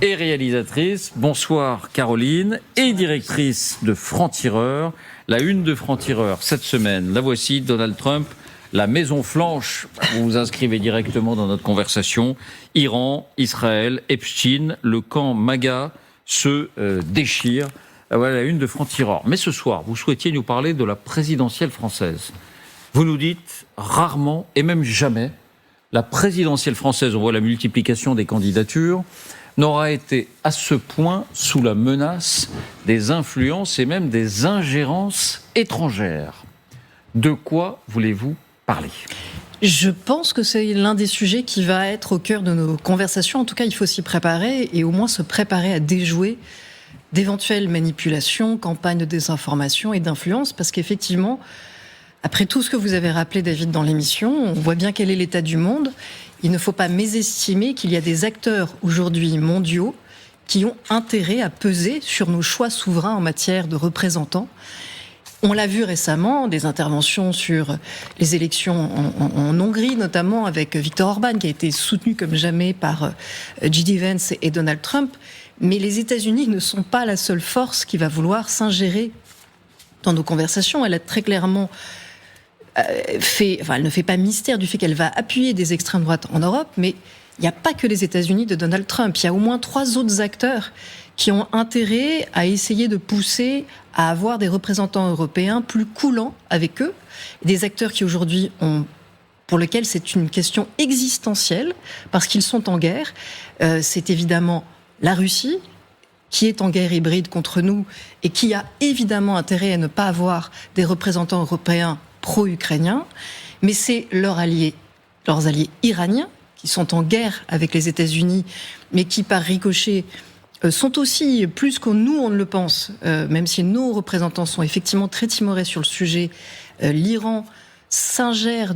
et réalisatrice. Bonsoir Caroline, et directrice de Franc-Tireur. La une de Franc-Tireur cette semaine, la voici, Donald Trump, la Maison Blanche. Vous vous inscrivez directement dans notre conversation. Iran, Israël, Epstein, le camp MAGA se déchire. Voilà la une de Franc-Tireur. Mais ce soir, vous souhaitiez nous parler de la présidentielle française. Vous nous dites rarement, et même jamais, la présidentielle française, on voit la multiplication des candidatures, n'aura été à ce point sous la menace des influences et même des ingérences étrangères. De quoi voulez-vous parler ? Je pense que c'est l'un des sujets qui va être au cœur de nos conversations. En tout cas, il faut s'y préparer et au moins se préparer à déjouer d'éventuelles manipulations, campagnes de désinformation et d'influence, parce qu'effectivement, après tout ce que vous avez rappelé, David, dans l'émission, on voit bien quel est l'état du monde. Il ne faut pas mésestimer qu'il y a des acteurs aujourd'hui mondiaux qui ont intérêt à peser sur nos choix souverains en matière de représentants. On l'a vu récemment, des interventions sur les élections en Hongrie, notamment avec Viktor Orban, qui a été soutenu comme jamais par J.D. Vance et Donald Trump. Mais les États-Unis ne sont pas la seule force qui va vouloir s'ingérer dans nos conversations. Elle a très clairement elle ne fait pas mystère du fait qu'elle va appuyer des extrêmes droites en Europe, mais il n'y a pas que les États-Unis de Donald Trump. Il y a au moins 3 autres acteurs qui ont intérêt à essayer de pousser à avoir des représentants européens plus coulants avec eux. Des acteurs qui aujourd'hui pour lesquels c'est une question existentielle, parce qu'ils sont en guerre. C'est évidemment la Russie, qui est en guerre hybride contre nous et qui a évidemment intérêt à ne pas avoir des représentants européens pro-ukrainiens, mais c'est leurs alliés iraniens qui sont en guerre avec les États-Unis, mais qui par ricochet sont aussi, plus que nous on ne le pense, même si nos représentants sont effectivement très timorés sur le sujet, l'Iran s'ingère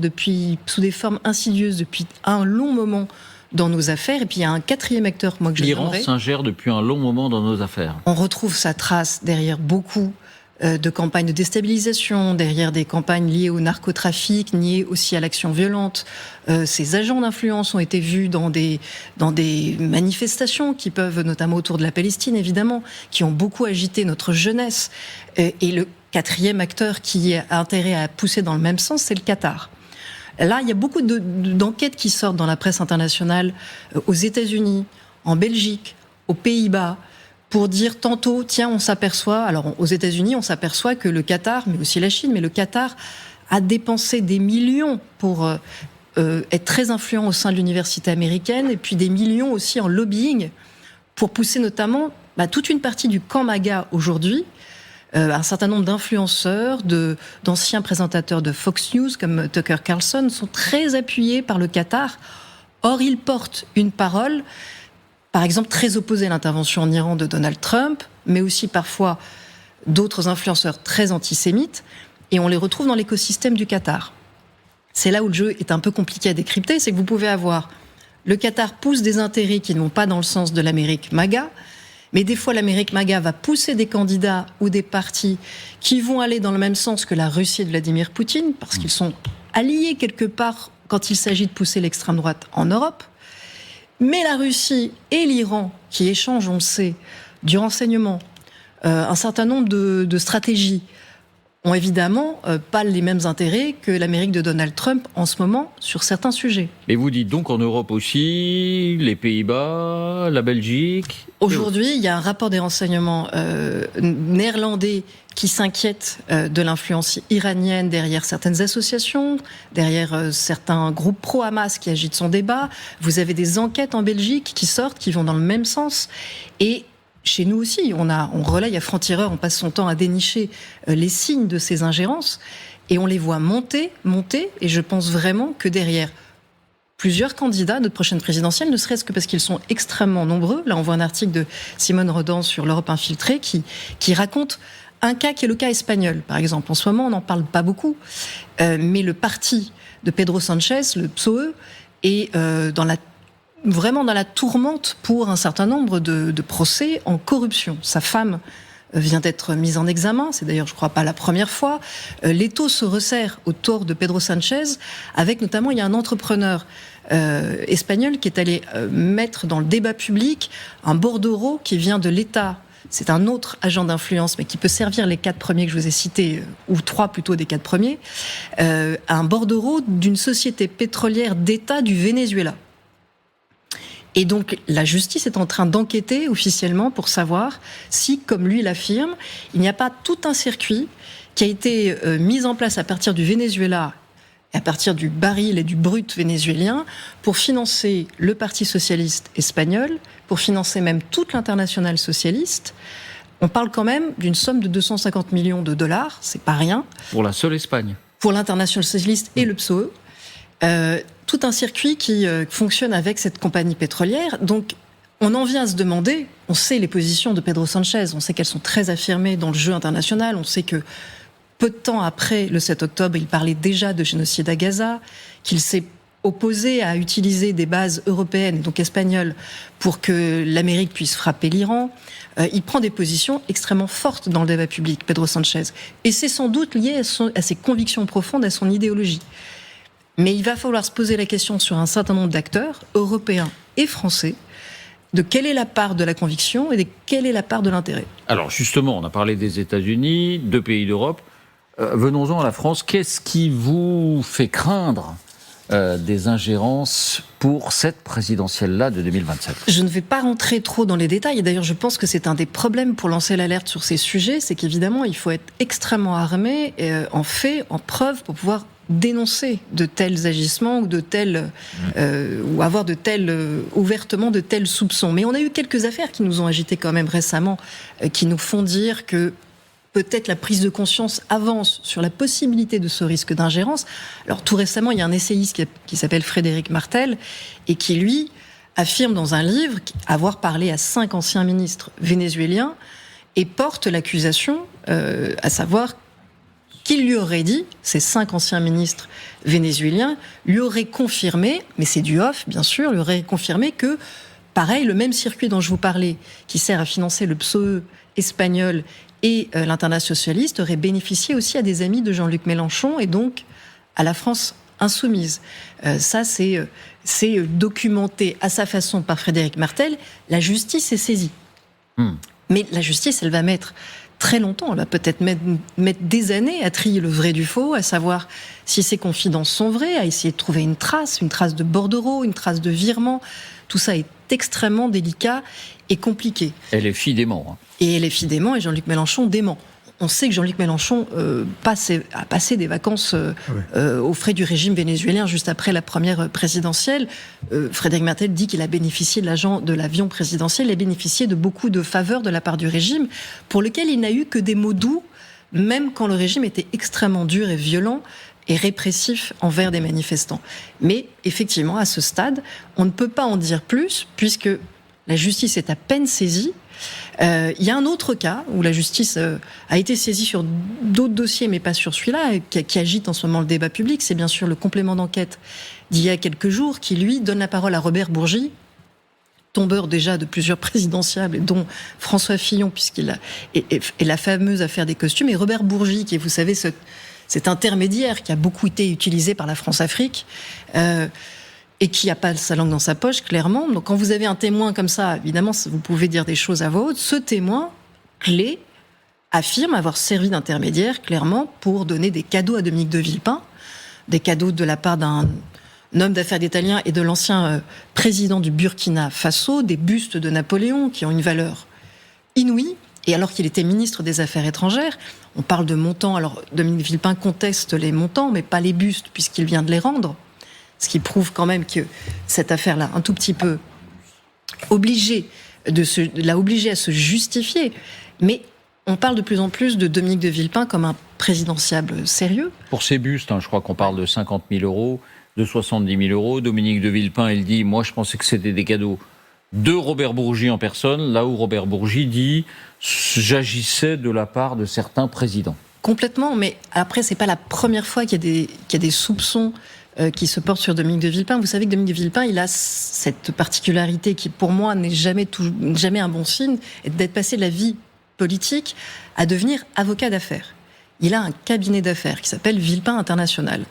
sous des formes insidieuses depuis un long moment dans nos affaires. Et puis il y a un 4e acteur, moi, que je l'Iran donnerai. s'ingère depuis un long moment dans nos affaires. On retrouve sa trace derrière beaucoup de campagnes de déstabilisation, derrière des campagnes liées au narcotrafic, liées aussi à l'action violente. Ces agents d'influence ont été vus dans des manifestations qui peuvent, notamment autour de la Palestine évidemment, qui ont beaucoup agité notre jeunesse. Et le 4e acteur qui a intérêt à pousser dans le même sens, c'est le Qatar. Là, il y a beaucoup d'enquêtes qui sortent dans la presse internationale, aux États-Unis, en Belgique, aux Pays-Bas, pour dire tantôt, tiens, on s'aperçoit, alors aux États-Unis, on s'aperçoit que le Qatar, mais aussi la Chine, mais le Qatar a dépensé des millions pour être très influent au sein de l'université américaine, et puis des millions aussi en lobbying, pour pousser notamment toute une partie du camp MAGA aujourd'hui. Un certain nombre d'influenceurs, d'anciens présentateurs de Fox News, comme Tucker Carlson, sont très appuyés par le Qatar. Or, ils portent une parole, par exemple, très opposée à l'intervention en Iran de Donald Trump, mais aussi parfois d'autres influenceurs très antisémites, et on les retrouve dans l'écosystème du Qatar. C'est là où le jeu est un peu compliqué à décrypter, c'est que vous pouvez avoir le Qatar pousse des intérêts qui ne vont pas dans le sens de l'Amérique MAGA, mais des fois l'Amérique MAGA va pousser des candidats ou des partis qui vont aller dans le même sens que la Russie de Vladimir Poutine, parce qu'ils sont alliés quelque part quand il s'agit de pousser l'extrême droite en Europe. Mais la Russie et l'Iran, qui échangent, on le sait, du renseignement, un certain nombre de stratégies, ont évidemment pas les mêmes intérêts que l'Amérique de Donald Trump en ce moment sur certains sujets. Et vous dites donc en Europe aussi, les Pays-Bas, la Belgique. Aujourd'hui, il y a un rapport des renseignements néerlandais qui s'inquiète de l'influence iranienne derrière certaines associations, derrière certains groupes pro-Hamas qui agitent son débat. Vous avez des enquêtes en Belgique qui sortent, qui vont dans le même sens. Et chez nous aussi, on relaye à Franc-Tireur, on passe son temps à dénicher les signes de ces ingérences, et on les voit monter, et je pense vraiment que derrière plusieurs candidats de notre prochaine présidentielle, ne serait-ce que parce qu'ils sont extrêmement nombreux. Là, on voit un article de Simone Rodan sur l'Europe infiltrée qui raconte un cas qui est le cas espagnol, par exemple. En ce moment, on n'en parle pas beaucoup, mais le parti de Pedro Sánchez, le PSOE, est vraiment dans la tourmente pour un certain nombre de procès en corruption. Sa femme vient d'être mise en examen, c'est d'ailleurs, je crois, pas la première fois. L'étau se resserre autour de Pedro Sánchez, avec notamment, il y a un entrepreneur espagnol qui est allé mettre dans le débat public un bordereau qui vient de l'État. C'est un autre agent d'influence, mais qui peut servir les 4 premiers que je vous ai cités, ou 3 plutôt des 4 premiers, un bordereau d'une société pétrolière d'État du Venezuela. Et donc, la justice est en train d'enquêter officiellement pour savoir si, comme lui l'affirme, il n'y a pas tout un circuit qui a été mis en place à partir du Venezuela, à partir du baril et du brut vénézuélien, pour financer le Parti socialiste espagnol, pour financer même toute l'internationale socialiste. On parle quand même d'une somme de 250 millions de dollars, c'est pas rien. Pour la seule Espagne. Pour l'internationale socialiste et le PSOE. Tout un circuit qui fonctionne avec cette compagnie pétrolière. Donc, on en vient à se demander, on sait les positions de Pedro Sanchez, on sait qu'elles sont très affirmées dans le jeu international, on sait que peu de temps après le 7 octobre, il parlait déjà de génocide à Gaza, qu'il s'est opposé à utiliser des bases européennes, donc espagnoles, pour que l'Amérique puisse frapper l'Iran. Il prend des positions extrêmement fortes dans le débat public, Pedro Sanchez. Et c'est sans doute lié à ses convictions profondes, à son idéologie. Mais il va falloir se poser la question sur un certain nombre d'acteurs, européens et français, de quelle est la part de la conviction et de quelle est la part de l'intérêt. Alors justement, on a parlé des États-Unis, 2 pays d'Europe. Venons-en à la France. Qu'est-ce qui vous fait craindre des ingérences pour cette présidentielle-là de 2027 ? Je ne vais pas rentrer trop dans les détails. Et d'ailleurs, je pense que c'est un des problèmes pour lancer l'alerte sur ces sujets. C'est qu'évidemment, il faut être extrêmement armé en faits, en preuves, pour pouvoir dénoncer de tels agissements ou de tels ou avoir de tels ouvertement de tels soupçons. Mais on a eu quelques affaires qui nous ont agités quand même récemment, qui nous font dire que peut-être la prise de conscience avance sur la possibilité de ce risque d'ingérence. Alors tout récemment, il y a un essayiste qui s'appelle Frédéric Martel et qui, lui, affirme dans un livre avoir parlé à 5 anciens ministres vénézuéliens et porte l'accusation, à savoir qu'il lui aurait dit, ces 5 anciens ministres vénézuéliens, lui auraient confirmé, mais c'est du off bien sûr, lui auraient confirmé que, pareil, le même circuit dont je vous parlais, qui sert à financer le PSOE espagnol et l'internationale socialiste, aurait bénéficié aussi à des amis de Jean-Luc Mélenchon et donc à la France insoumise. Ça, c'est documenté à sa façon par Frédéric Martel. La justice est saisie. Mais la justice, elle va mettre très longtemps, elle va peut-être mettre des années à trier le vrai du faux, à savoir si ces confidences sont vraies, à essayer de trouver une trace de bordereau, une trace de virement. Tout ça est extrêmement délicat et compliqué. Elle est fille dément. Hein. Et elle est fille dément et Jean-Luc Mélenchon dément. On sait que Jean-Luc Mélenchon a passé des vacances aux frais du régime vénézuélien juste après la première présidentielle. Frédéric Martel dit qu'il a bénéficié de l'avion présidentiel, il a bénéficié de beaucoup de faveurs de la part du régime, pour lequel il n'a eu que des mots doux, même quand le régime était extrêmement dur et violent et répressif envers des manifestants. Mais effectivement, à ce stade, on ne peut pas en dire plus, puisque la justice est à peine saisie. Il y a un autre cas où la justice a été saisie sur d'autres dossiers, mais pas sur celui-là, qui agite en ce moment le débat public. C'est bien sûr le complément d'enquête d'il y a quelques jours, qui lui donne la parole à Robert Bourgi, tombeur déjà de plusieurs présidentiables, dont François Fillon, puisqu'il a et la fameuse affaire des costumes, et Robert Bourgi, qui est, vous savez, cet intermédiaire qui a beaucoup été utilisé par la France-Afrique, et qui n'a pas sa langue dans sa poche, clairement. Donc quand vous avez un témoin comme ça, évidemment, vous pouvez dire des choses à voix haute. Ce témoin, clé, affirme avoir servi d'intermédiaire, clairement, pour donner des cadeaux à Dominique de Villepin, des cadeaux de la part d'un homme d'affaires italien et de l'ancien président du Burkina Faso, des bustes de Napoléon qui ont une valeur inouïe. Et alors qu'il était ministre des Affaires étrangères, on parle de montants. Alors Dominique Villepin conteste les montants, mais pas les bustes, puisqu'il vient de les rendre. Ce qui prouve quand même que cette affaire-là, un tout petit peu l'a obligé à se justifier. Mais on parle de plus en plus de Dominique de Villepin comme un présidentiable sérieux. Pour ces bustes, je crois qu'on parle de 50 000 euros, de 70 000 euros. Dominique de Villepin, il dit « Moi, je pensais que c'était des cadeaux de Robert Bourgi en personne », là où Robert Bourgi dit « J'agissais de la part de certains présidents ». Complètement, mais après, c'est pas la première fois qu'il y a des soupçons qui se porte sur Dominique de Villepin. Vous savez que Dominique de Villepin, il a cette particularité qui, pour moi, n'est jamais un bon signe, d'être passé de la vie politique à devenir avocat d'affaires. il a un cabinet d'affaires qui s'appelle Villepin International,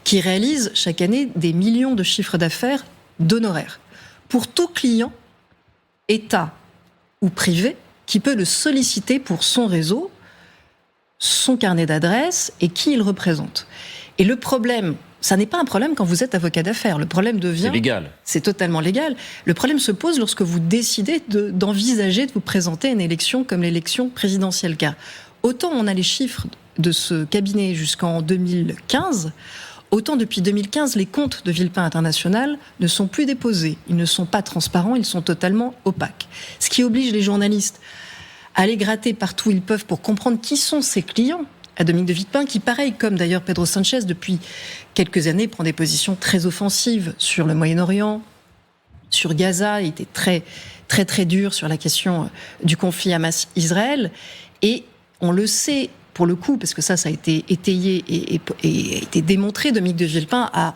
qui réalise chaque année des millions de chiffres d'affaires d'honoraires pour tout client, État ou privé, qui peut le solliciter pour son réseau, son carnet d'adresses et qui il représente. Et le problème, ça n'est pas un problème quand vous êtes avocat d'affaires. Le problème devient... C'est légal. C'est totalement légal. Le problème se pose lorsque vous décidez d'envisager de vous présenter à une élection comme l'élection présidentielle. Car autant on a les chiffres de ce cabinet jusqu'en 2015, autant depuis 2015, les comptes de Villepin International ne sont plus déposés. Ils ne sont pas transparents, ils sont totalement opaques. Ce qui oblige les journalistes à aller gratter partout où ils peuvent pour comprendre qui sont ses clients. À Dominique de Villepin, qui, pareil, comme d'ailleurs Pedro Sanchez, depuis quelques années, prend des positions très offensives sur le Moyen-Orient, sur Gaza, il était très, très, très dur sur la question du conflit Hamas-Israël. Et on le sait, pour le coup, parce que ça a été étayé et été démontré, Dominique de Villepin a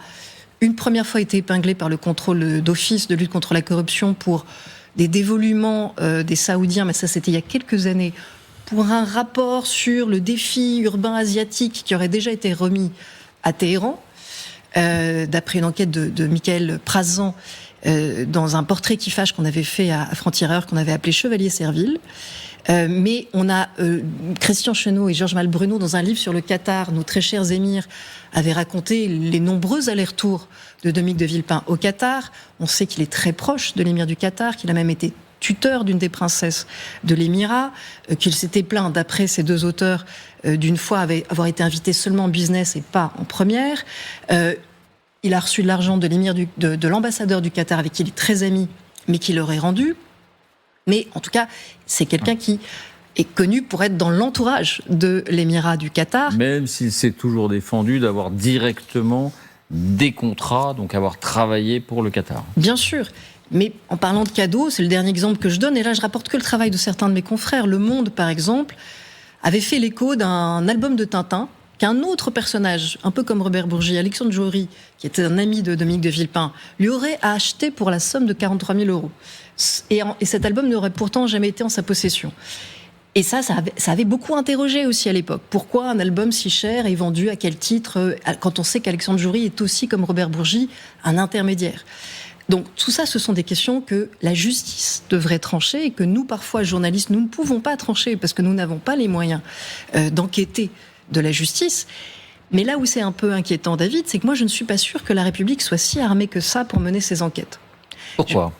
une première fois été épinglé par le contrôle d'office de lutte contre la corruption pour des dévoluements des Saoudiens, mais ça c'était il y a quelques années, pour un rapport sur le défi urbain asiatique qui aurait déjà été remis à Téhéran, d'après une enquête de Michael Prazan, dans un portrait qui fâche qu'on avait fait à Franc-Tireur, qu'on avait appelé Chevalier Serville. Mais on a Christian Chenot et Georges Malbruno, dans un livre sur le Qatar, nos très chers émirs, avaient raconté les nombreux allers-retours de Dominique de Villepin au Qatar. On sait qu'il est très proche de l'émir du Qatar, qu'il a même été tuteur d'une des princesses de l'émirat, qu'il s'était plaint, d'après ces deux auteurs, d'une fois avoir été invité seulement en business et pas en première. Il a reçu de l'argent de l'émir de l'ambassadeur du Qatar, avec qui il est très ami, mais qui l'aurait rendu. Mais en tout cas, c'est quelqu'un qui est connu pour être dans l'entourage de l'émirat du Qatar. Même s'il s'est toujours défendu d'avoir directement des contrats, donc avoir travaillé pour le Qatar. Bien sûr. Mais en parlant de cadeaux, c'est le dernier exemple que je donne, et là je rapporte que le travail de certains de mes confrères. Le Monde, par exemple, avait fait l'écho d'un album de Tintin qu'un autre personnage, un peu comme Robert Bourgi, Alexandre Jory, qui était un ami de Dominique de Villepin, lui aurait acheté pour la somme de 43 000 €. Et cet album n'aurait pourtant jamais été en sa possession. Et ça avait beaucoup interrogé aussi à l'époque. Pourquoi un album si cher est vendu, à quel titre, quand on sait qu'Alexandre Jory est aussi, comme Robert Bourgi, un intermédiaire. Donc tout ça, ce sont des questions que la justice devrait trancher et que nous, parfois, journalistes, nous ne pouvons pas trancher parce que nous n'avons pas les moyens d'enquêter de la justice. Mais là où c'est un peu inquiétant, David, c'est que moi, je ne suis pas sûre que la République soit si armée que ça pour mener ses enquêtes. Pourquoi ?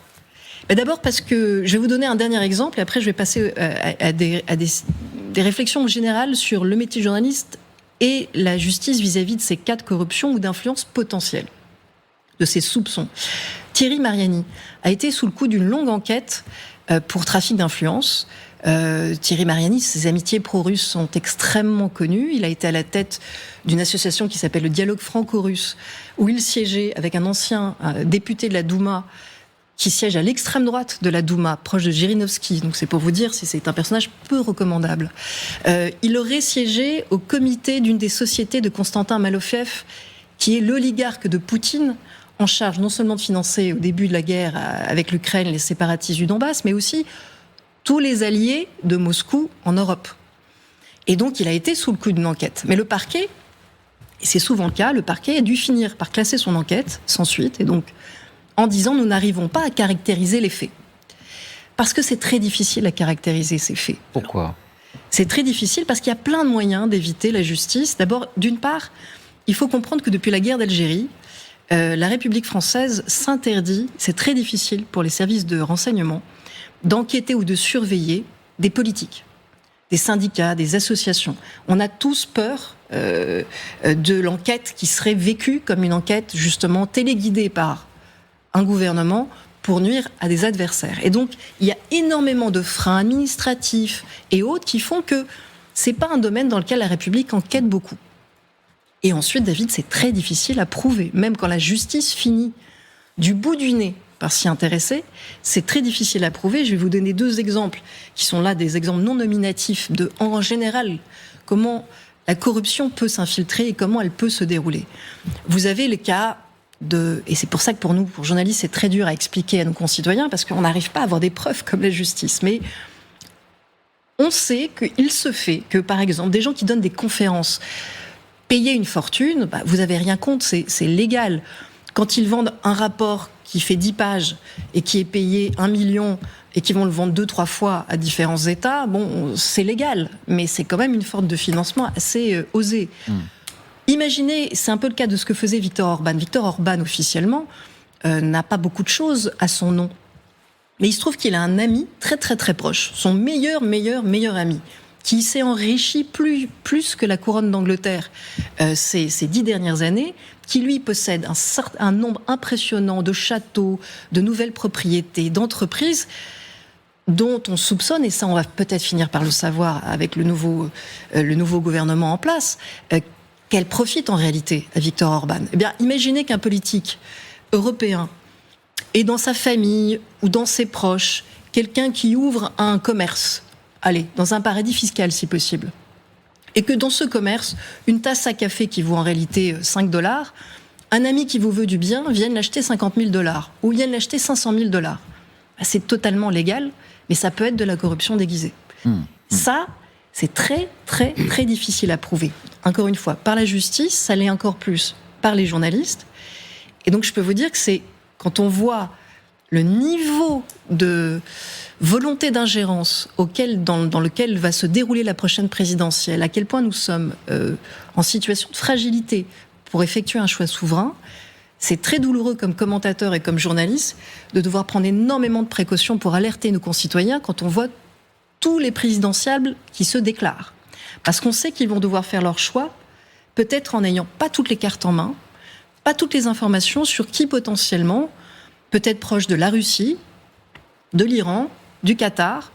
D'abord parce que je vais vous donner un dernier exemple et après je vais passer à des réflexions générales sur le métier de journaliste et la justice vis-à-vis de ces cas de corruption ou d'influence potentielle, de ces soupçons. Thierry Mariani a été sous le coup d'une longue enquête pour trafic d'influence. Thierry Mariani, ses amitiés pro-russes sont extrêmement connues. Il a été à la tête d'une association qui s'appelle le Dialogue franco-russe, où il siégeait avec un ancien député de la Douma, qui siège à l'extrême droite de la Douma, proche de Zhirinovsky. Donc c'est pour vous dire si c'est un personnage peu recommandable. Il aurait siégé au comité d'une des sociétés de Konstantin Malofeev, qui est l'oligarque de Poutine, en charge non seulement de financer au début de la guerre avec l'Ukraine les séparatistes du Donbass, mais aussi tous les alliés de Moscou en Europe. Et donc il a été sous le coup d'une enquête. Mais le parquet, et c'est souvent le cas, le parquet a dû finir par classer son enquête sans suite, et donc en disant nous n'arrivons pas à caractériser les faits. Parce que c'est très difficile à caractériser ces faits. Pourquoi ? C'est très difficile parce qu'il y a plein de moyens d'éviter la justice. D'abord, d'une part, il faut comprendre que depuis la guerre d'Algérie, la République française s'interdit, c'est très difficile pour les services de renseignement, d'enquêter ou de surveiller des politiques, des syndicats, des associations. On a tous peur de l'enquête qui serait vécue comme une enquête justement téléguidée par un gouvernement pour nuire à des adversaires. Et donc, il y a énormément de freins administratifs et autres qui font que c'est pas un domaine dans lequel la République enquête beaucoup. Et ensuite, David, c'est très difficile à prouver. Même quand la justice finit du bout du nez par s'y intéresser, c'est très difficile à prouver. Je vais vous donner deux exemples qui sont là des exemples non nominatifs de, en général, comment la corruption peut s'infiltrer et comment elle peut se dérouler. Vous avez le cas et c'est pour ça que pour nous, pour journalistes, c'est très dur à expliquer à nos concitoyens parce qu'on n'arrive pas à avoir des preuves comme la justice. Mais On sait qu'il se fait que, par exemple, des gens qui donnent des conférences, payer une fortune, vous n'avez rien contre, c'est légal. Quand ils vendent un rapport qui fait 10 pages et qui est payé 1 million et qui vont le vendre 2-3 fois à différents États, c'est légal, mais c'est quand même une forme de financement assez osée. Imaginez, c'est un peu le cas de ce que faisait Viktor Orban. Viktor Orban, officiellement, n'a pas beaucoup de choses à son nom. Mais il se trouve qu'il a un ami très très très proche, son meilleur ami, qui s'est enrichi plus que la couronne d'Angleterre ces 10 dernières années, qui lui possède un nombre impressionnant de châteaux, de nouvelles propriétés, d'entreprises dont on soupçonne, et ça on va peut-être finir par le savoir avec le nouveau gouvernement en place, qu'elle profite en réalité à Viktor Orban. Eh bien, imaginez qu'un politique européen ait dans sa famille ou dans ses proches quelqu'un qui ouvre un commerce, dans un paradis fiscal si possible, et que dans ce commerce, une tasse à café qui vaut en réalité 5 $, un ami qui vous veut du bien vienne l'acheter 50 000 $, ou vienne l'acheter 500 000 $. C'est totalement légal, mais ça peut être de la corruption déguisée. Ça, c'est très, très, très difficile à prouver. Encore une fois, par la justice, ça l'est encore plus par les journalistes. Et donc, je peux vous dire que c'est quand on voit le niveau de volonté d'ingérence dans lequel va se dérouler la prochaine présidentielle, à quel point nous sommes en situation de fragilité pour effectuer un choix souverain, c'est très douloureux comme commentateur et comme journaliste de devoir prendre énormément de précautions pour alerter nos concitoyens quand on voit tous les présidentiables qui se déclarent. Parce qu'on sait qu'ils vont devoir faire leur choix, peut-être en n'ayant pas toutes les cartes en main, pas toutes les informations sur qui potentiellement peut être proche de la Russie, de l'Iran, du Qatar,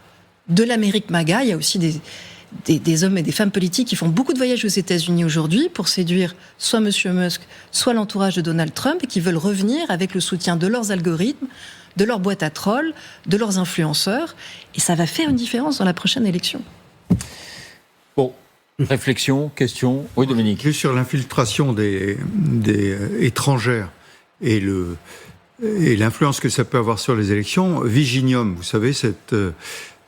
de l'Amérique MAGA. Il y a aussi des hommes et des femmes politiques qui font beaucoup de voyages aux États-Unis aujourd'hui pour séduire soit M. Musk, soit l'entourage de Donald Trump, et qui veulent revenir avec le soutien de leurs algorithmes, de leurs boîtes à trolls, de leurs influenceurs. Et ça va faire une différence dans la prochaine élection. Bon, réflexion, question. Oui, Dominique. Juste sur l'infiltration des étrangères et l'influence que ça peut avoir sur les élections, Viginium, vous savez,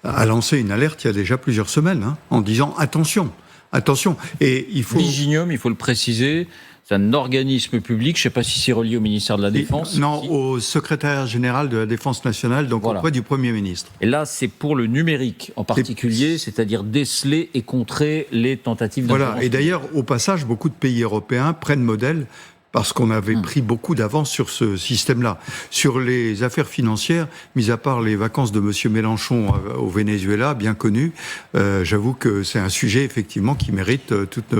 a lancé une alerte il y a déjà plusieurs semaines, en disant attention. Et Viginium, il faut le préciser, c'est un organisme public, je ne sais pas si c'est relié au ministère de la Défense. Non, au secrétaire général de la Défense nationale, donc auprès du Premier ministre. Et là, c'est pour le numérique en particulier, c'est-à-dire déceler et contrer les tentatives d'intervention. Voilà, et d'ailleurs, au passage, beaucoup de pays européens prennent modèle parce qu'on avait pris beaucoup d'avance sur ce système-là. Sur les affaires financières, mis à part les vacances de M. Mélenchon au Venezuela, bien connu, j'avoue que c'est un sujet, effectivement, qui mérite toute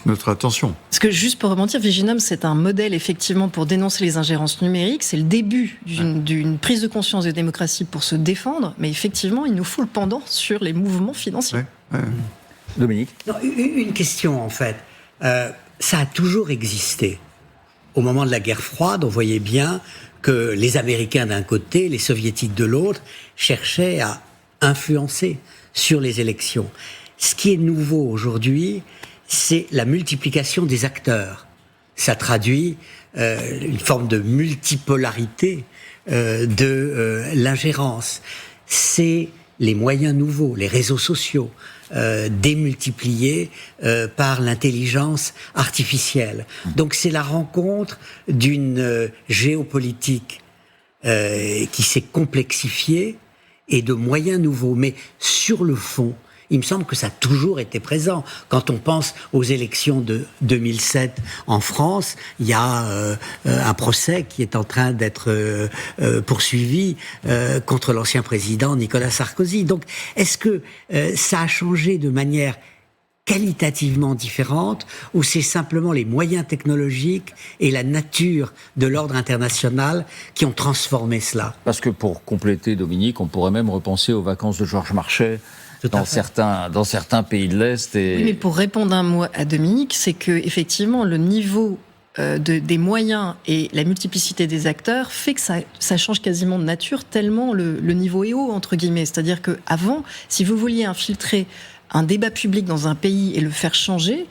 notre attention. Parce que, juste pour rebondir, Viginium, c'est un modèle, effectivement, pour dénoncer les ingérences numériques. C'est le début d'une prise de conscience de démocratie pour se défendre, mais effectivement, il nous faut le pendant sur les mouvements financiers. Dominique ? Non, une question, en fait. Ça a toujours existé. Au moment de la guerre froide, on voyait bien que les Américains d'un côté, les Soviétiques de l'autre, cherchaient à influencer sur les élections. Ce qui est nouveau aujourd'hui, c'est la multiplication des acteurs. Ça traduit une forme de multipolarité de l'ingérence. C'est les moyens nouveaux, les réseaux sociaux, démultipliés par l'intelligence artificielle. Donc c'est la rencontre d'une géopolitique qui s'est complexifiée et de moyens nouveaux. Mais sur le fond, il me semble que ça a toujours été présent. Quand on pense aux élections de 2007 en France, il y a un procès qui est en train d'être poursuivi contre l'ancien président Nicolas Sarkozy. Donc, est-ce que ça a changé de manière qualitativement différente, ou c'est simplement les moyens technologiques et la nature de l'ordre international qui ont transformé cela? Parce que pour compléter, Dominique, on pourrait même repenser aux vacances de Georges Marchais dans certains pays de l'Est. Oui, mais pour répondre un mot à Dominique, c'est que effectivement le niveau des moyens et la multiplicité des acteurs fait que ça change quasiment de nature tellement le niveau est haut, entre guillemets. C'est-à-dire qu'avant, si vous vouliez infiltrer un débat public dans un pays et le faire changer,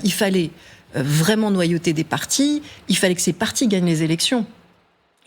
il fallait vraiment noyauter des partis, il fallait que ces partis gagnent les élections.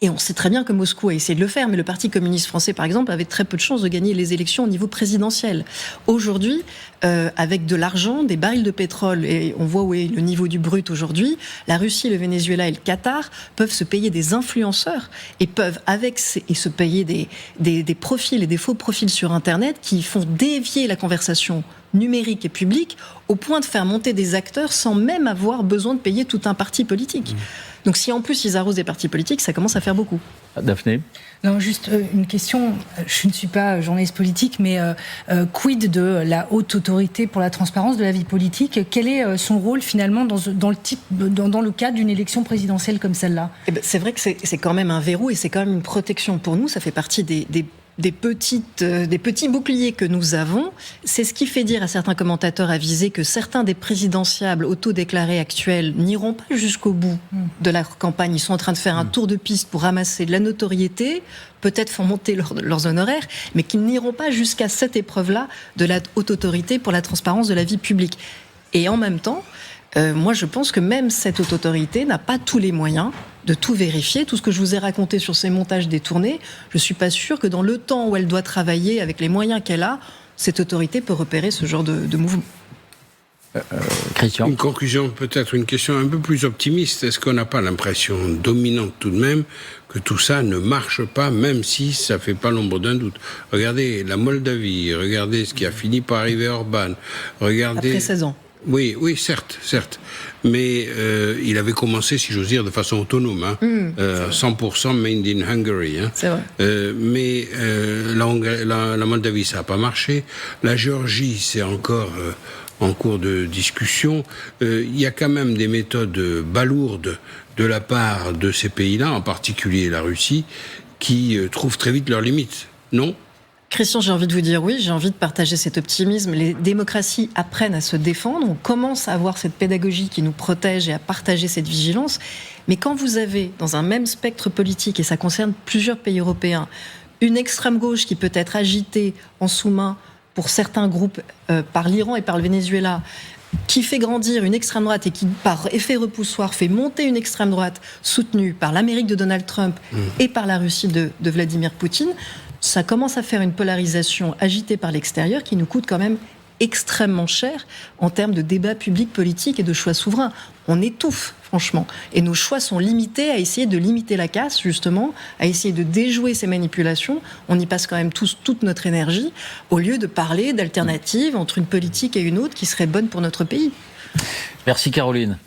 Et on sait très bien que Moscou a essayé de le faire, mais le Parti communiste français, par exemple, avait très peu de chances de gagner les élections au niveau présidentiel. Aujourd'hui, avec de l'argent, des barils de pétrole, et on voit où est le niveau du brut aujourd'hui, la Russie, le Venezuela et le Qatar peuvent se payer des influenceurs et peuvent se payer des profils et des faux profils sur Internet qui font dévier la conversation numérique et publique au point de faire monter des acteurs sans même avoir besoin de payer tout un parti politique. Donc si en plus ils arrosent des partis politiques, ça commence à faire beaucoup. Daphné ? Non, juste une question. Je ne suis pas journaliste politique, mais quid de la haute autorité pour la transparence de la vie politique ? Quel est son rôle finalement dans le cadre d'une élection présidentielle comme celle-là ? C'est vrai que c'est quand même un verrou et c'est quand même une protection pour nous. Ça fait partie des petits boucliers que nous avons. C'est ce qui fait dire à certains commentateurs avisés que certains des présidentiables autodéclarés actuels n'iront pas jusqu'au bout de la campagne. Ils sont en train de faire un tour de piste pour ramasser de la notoriété, peut-être font monter leurs honoraires, mais qu'ils n'iront pas jusqu'à cette épreuve-là de la haute autorité pour la transparence de la vie publique. Et en même temps, moi je pense que même cette haute autorité n'a pas tous les moyens de tout vérifier. Tout ce que je vous ai raconté sur ces montages détournés, je ne suis pas sûre que dans le temps où elle doit travailler, avec les moyens qu'elle a, cette autorité peut repérer ce genre de mouvement. Christian ? Une conclusion, peut-être une question un peu plus optimiste. Est-ce qu'on n'a pas l'impression dominante tout de même que tout ça ne marche pas, même si ça ne fait pas l'ombre d'un doute ? Regardez la Moldavie, regardez ce qui a fini par arriver à Orban. Regardez... Après 16 ans. Oui, certes. Mais il avait commencé, si j'ose dire, de façon autonome. 100% made in Hungary. C'est vrai. Mais la Moldavie, ça n'a pas marché. La Géorgie, c'est encore en cours de discussion. Il y a quand même des méthodes balourdes de la part de ces pays-là, en particulier la Russie, qui trouvent très vite leurs limites. Non ? Christian, j'ai envie de vous dire oui, j'ai envie de partager cet optimisme. Les démocraties apprennent à se défendre, on commence à avoir cette pédagogie qui nous protège et à partager cette vigilance. Mais quand vous avez, dans un même spectre politique, et ça concerne plusieurs pays européens, une extrême gauche qui peut être agitée en sous-main pour certains groupes par l'Iran et par le Venezuela, qui fait grandir une extrême droite et qui, par effet repoussoir, fait monter une extrême droite soutenue par l'Amérique de Donald Trump et par la Russie de Vladimir Poutine, ça commence à faire une polarisation agitée par l'extérieur qui nous coûte quand même extrêmement cher en termes de débat public, politique et de choix souverains. On étouffe, franchement. Et nos choix sont limités à essayer de limiter la casse, justement, à essayer de déjouer ces manipulations. On y passe quand même tous toute notre énergie, au lieu de parler d'alternatives entre une politique et une autre qui serait bonne pour notre pays. Merci Caroline.